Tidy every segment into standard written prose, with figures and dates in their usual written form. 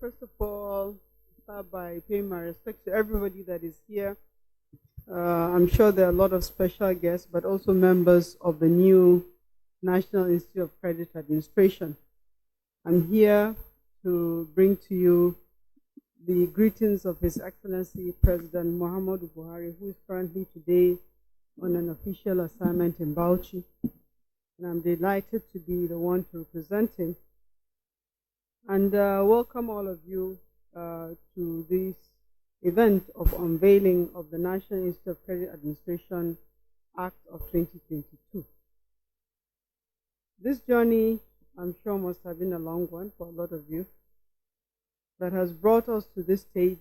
First of all, start by paying my respect to everybody that is here. I'm sure there are a lot of special guests, but also members of the new National Institute of Credit Administration. I'm here to bring to you the greetings of His Excellency President Muhammadu Buhari, who is currently today on an official assignment in Bauchi. And I'm delighted to be the one to represent him. And welcome all of you to this event of unveiling of the National Institute of Credit Administration Act of 2022. This journey, I'm sure, must have been a long one for a lot of you, that has brought us to this stage,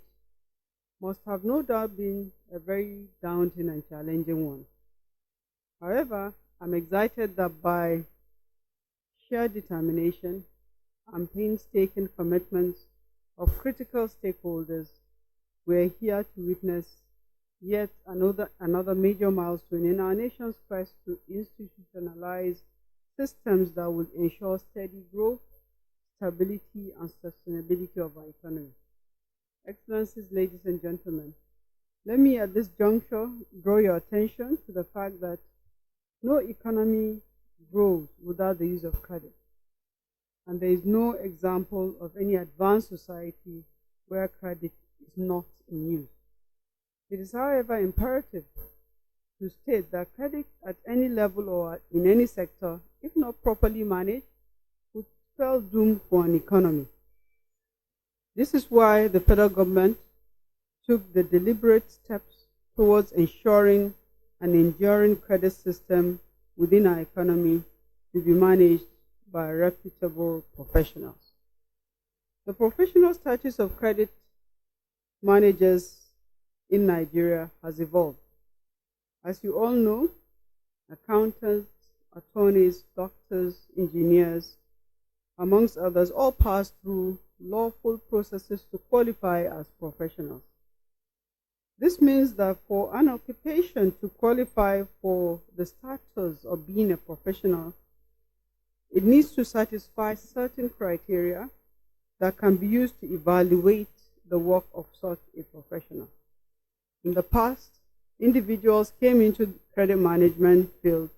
must have no doubt been a very daunting and challenging one. However, I'm excited that by sheer determination and painstaking commitments of critical stakeholders, we're here to witness yet another major milestone in our nation's quest to institutionalize systems that will ensure steady growth, stability, and sustainability of our economy. Excellencies, ladies and gentlemen, let me at this juncture draw your attention to the fact that no economy grows without the use of credit. And there is no example of any advanced society where credit is not in use. It is, however, imperative to state that credit at any level or in any sector, if not properly managed, would spell doom for an economy. This is why the federal government took the deliberate steps towards ensuring an enduring credit system within our economy to be managed by reputable professionals. The professional status of credit managers in Nigeria has evolved. As you all know, accountants, attorneys, doctors, engineers, amongst others, all pass through lawful processes to qualify as professionals. This means that for an occupation to qualify for the status of being a professional, it needs to satisfy certain criteria that can be used to evaluate the work of such a professional. In the past, individuals came into the credit management field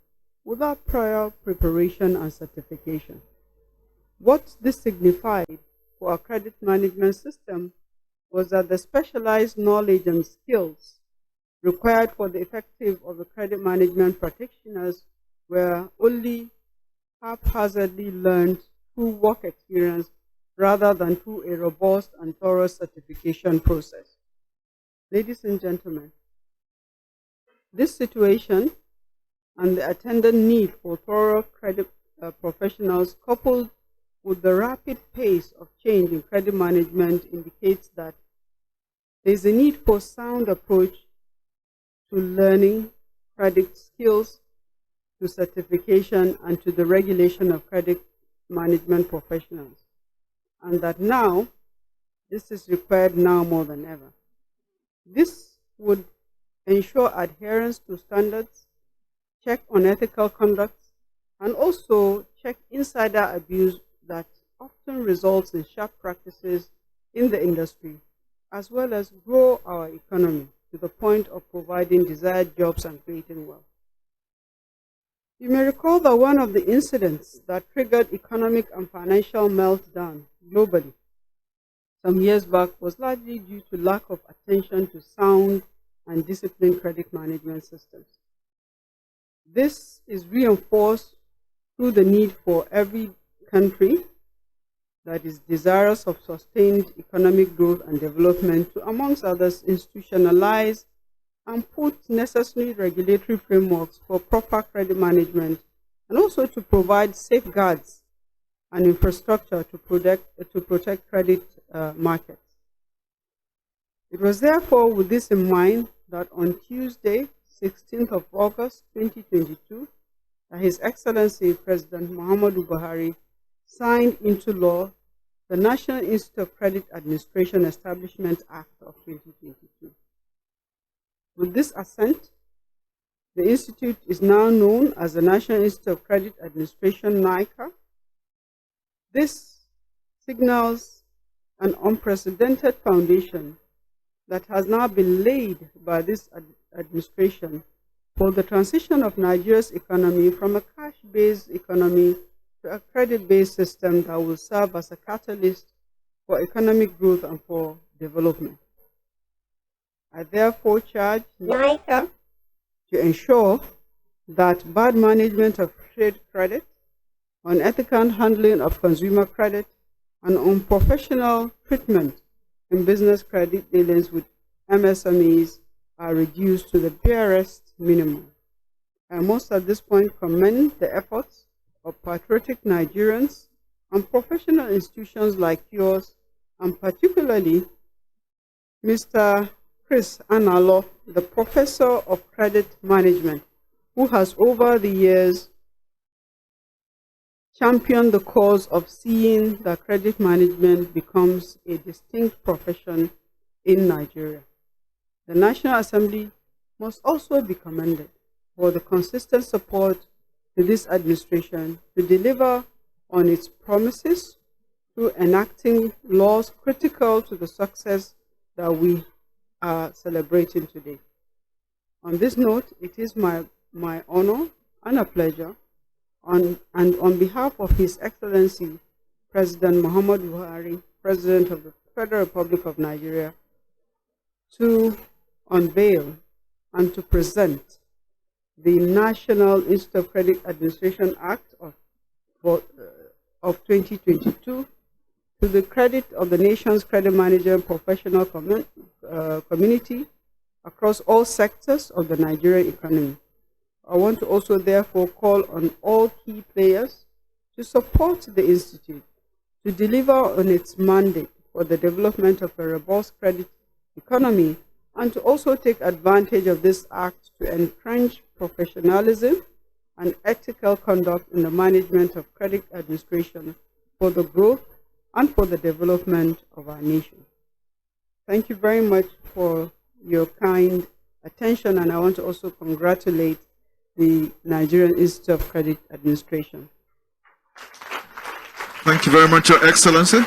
without prior preparation and certification. What this signified for our credit management system was that the specialized knowledge and skills required for the effective of the credit management practitioners were only haphazardly learned through work experience rather than through a robust and thorough certification process. Ladies and gentlemen, this situation and the attendant need for thorough credit professionals, coupled with the rapid pace of change in credit management, indicates that there is a need for sound approach to learning credit skills, to certification, and to the regulation of credit management professionals. And that now, this is required now more than ever. This would ensure adherence to standards, check on ethical conduct, and also check insider abuse that often results in sharp practices in the industry, as well as grow our economy to the point of providing desired jobs and creating wealth. You may recall that one of the incidents that triggered economic and financial meltdown globally some years back was largely due to lack of attention to sound and disciplined credit management systems. This is reinforced through the need for every country that is desirous of sustained economic growth and development to, amongst others, institutionalize and put necessary regulatory frameworks for proper credit management, and also to provide safeguards and infrastructure to protect credit markets. It was therefore with this in mind that on Tuesday, 16th of August 2022, His Excellency President Muhammadu Buhari signed into law the National Institute of Credit Administration Establishment Act of 2022. With this assent, the institute is now known as the National Institute of Credit Administration, NICA. This signals an unprecedented foundation that has now been laid by this administration for the transition of Nigeria's economy from a cash-based economy to a credit-based system that will serve as a catalyst for economic growth and for development. I therefore charge NICA to ensure that bad management of trade credit, unethical handling of consumer credit, and unprofessional treatment in business credit dealings with MSMEs are reduced to the barest minimum. I must at this point commend the efforts of patriotic Nigerians and professional institutions like yours, and particularly Mr. Chris Analo, the Professor of Credit Management, who has over the years championed the cause of seeing that credit management becomes a distinct profession in Nigeria. The National Assembly must also be commended for the consistent support to this administration to deliver on its promises through enacting laws critical to the success that we are celebrating today. On this note, it is my honor and a pleasure, and on behalf of His Excellency President Muhammadu Buhari, President of the Federal Republic of Nigeria, to unveil and to present the National Institute of Credit Administration Act of 2022 to the credit of the nation's credit manager and professional community across all sectors of the Nigerian economy. I want to also therefore call on all key players to support the Institute to deliver on its mandate for the development of a robust credit economy, and to also take advantage of this act to entrench professionalism and ethical conduct in the management of credit administration for the growth and for the development of our nation. Thank you very much for your kind attention, and I want to also congratulate the Nigerian Institute of Credit Administration. Thank you very much, Your Excellency.